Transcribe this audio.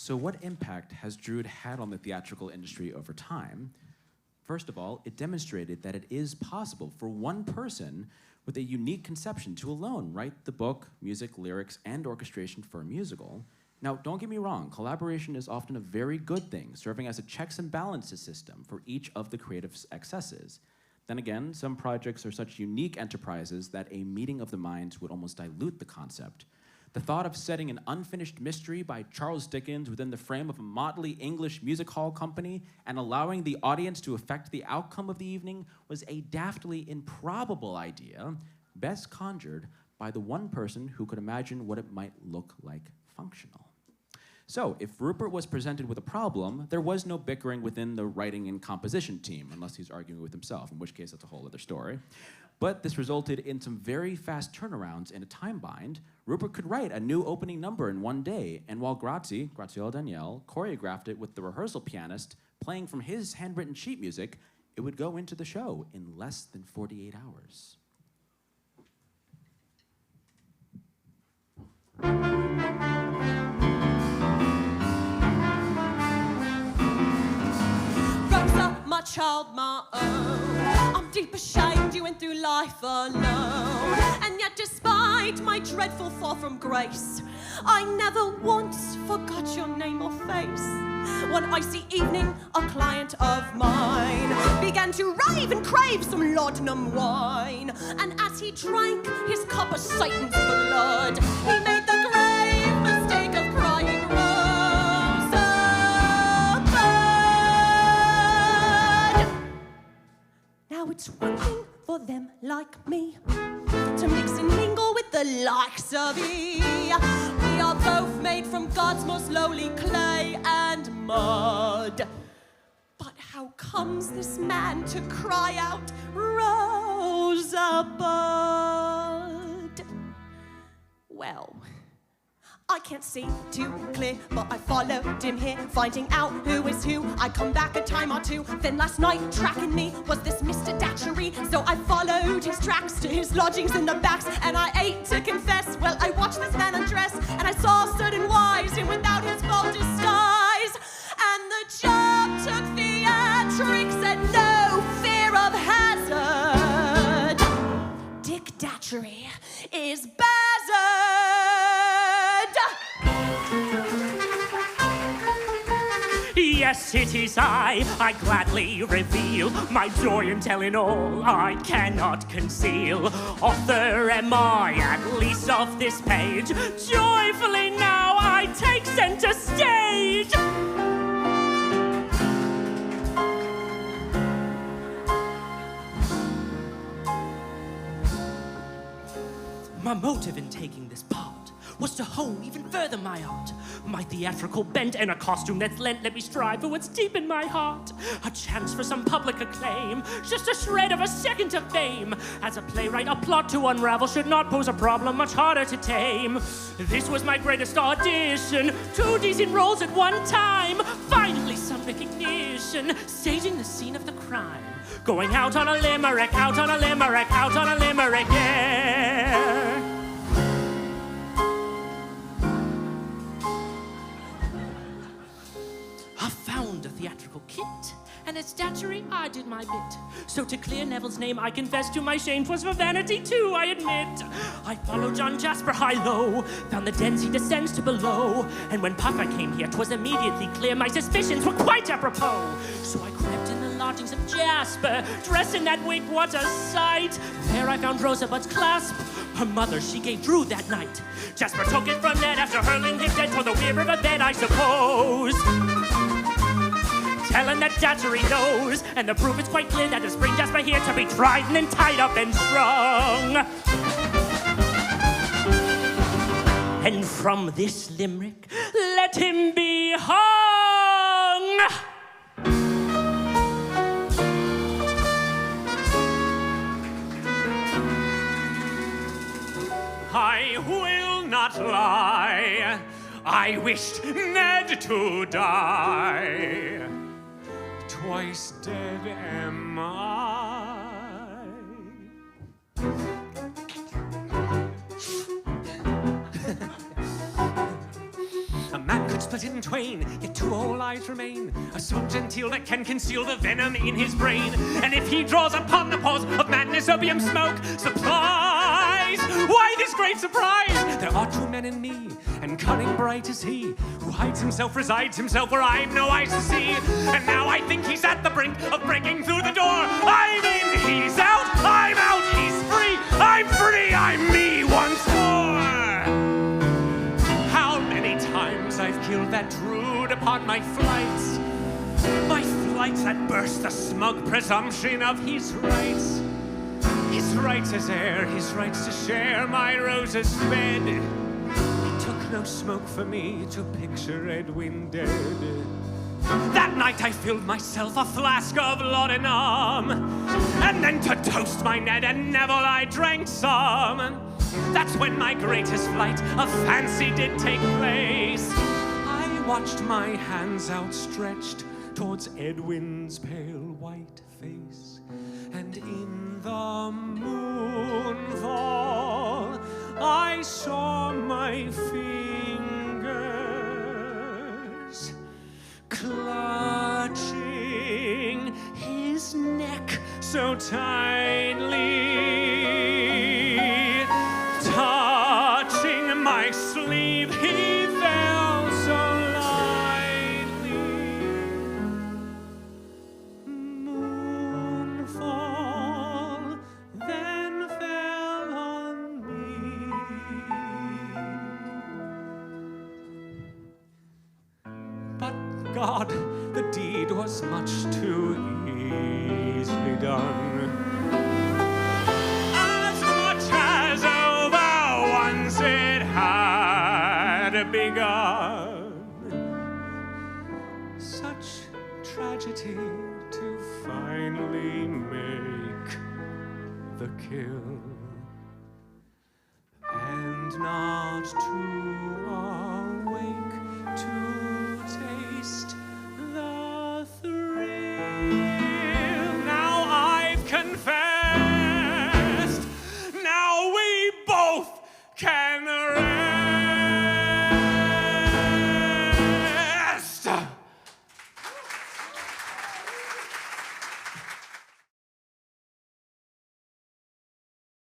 So what impact has Drood had on the theatrical industry over time? First of all, it demonstrated that it is possible for one person with a unique conception to alone write the book, music, lyrics, and orchestration for a musical. Now, don't get me wrong, collaboration is often a very good thing, serving as a checks and balances system for each of the creative excesses. Then again, some projects are such unique enterprises that a meeting of the minds would almost dilute the concept. The thought of setting an unfinished mystery by Charles Dickens within the frame of a motley English music hall company and allowing the audience to affect the outcome of the evening was a daftly improbable idea, best conjured by the one person who could imagine what it might look like functional. So, if Rupert was presented with a problem, there was no bickering within the writing and composition team, unless he's arguing with himself, in which case that's a whole other story. But this resulted in some very fast turnarounds in a time bind. Rupert could write a new opening number in one day, and while Graziella Danielle, choreographed it with the rehearsal pianist playing from his handwritten sheet music, it would go into the show in less than 48 hours. Rosa, my child, my own, I'm deep ashamed you went through life alone. And yet despite my dreadful fall from grace, I never once forgot your name or face. One icy evening, a client of mine began to rave and crave some laudanum wine. And as he drank his cup of Satan's blood, he made the grave mistake of crying Rosa bud. Now it's one thing for them like me to mix and mingle with the likes of ye. We are both made from God's most lowly clay and mud. But how comes this man to cry out, Rosa bud? Well, I can't see too clear, but I followed him here, finding out who is who. I come back a time or two, then last night tracking me was this Mr. Datchery. So I followed his tracks to his lodgings in the backs, and I ate to confess. Well, I watched this man undress, and I saw certain wise him without his full disguise. And the job took theatrics and no fear of hazard. Dick Datchery is Bazzard. Yes, it is I gladly reveal my joy in telling all I cannot conceal. Author am I, at least of this page. Joyfully now I take center stage. My motive in taking this part was to hone even further my art. My theatrical bent and a costume that's lent let me strive for what's deep in my heart. A chance for some public acclaim, just a shred of a second to fame. As a playwright, a plot to unravel should not pose a problem much harder to tame. This was my greatest audition, 2 decent roles at one time. Finally some recognition, staging the scene of the crime. Going out on a limerick, out on a limerick, out on a limerick, yeah. I found a theatrical kit, and at Datchery I did my bit. So to clear Neville's name, I confess to my shame, 'twas for vanity too, I admit. I followed John Jasper high-low, found the dens he descends to below. And when Puffer came here, 'twas immediately clear my suspicions were quite apropos. So I crept in the lodgings of Jasper, dressed in that wig, what a sight. There I found Rosabud's clasp, her mother she gave Drood that night. Jasper took it from Ned after hurling him dead for the weir of a bed, I suppose. Telling that Datchery knows, and the proof is quite clear that it's bring Jasper here to be tried and then tied up and strung. And from this limerick, let him be hung. I will not lie, I wished Ned to die. Twice dead am I. A man could split in twain, yet two whole eyes remain. A soul genteel that can conceal the venom in his brain. And if he draws upon the pause of madness, opium smoke supplies. Why this great surprise? There are two men in me, and cunning bright is he, who hides himself, resides himself where I've no eyes to see. And now I think he's at the brink of breaking through the door. I'm in, he's out, I'm out, he's free, I'm free, I'm me once more. How many times I've killed that Drood upon my flights that burst the smug presumption of his rights. His rights as heir, his rights to share my Rosa's bed. It took no smoke for me to picture Edwin dead. That night I filled myself a flask of laudanum, and then to toast my Ned and Neville I drank some. That's when my greatest flight of fancy did take place. I watched my hands outstretched towards Edwin's pale white face, and in the moonfall I saw my fingers clutching his neck so tightly, touching my sleeve, he fell so lightly. Moonfall then fell on me. But God, the deed was much too easily done. As much as over once it had begun. Such tragedy to finally make the kill, and not to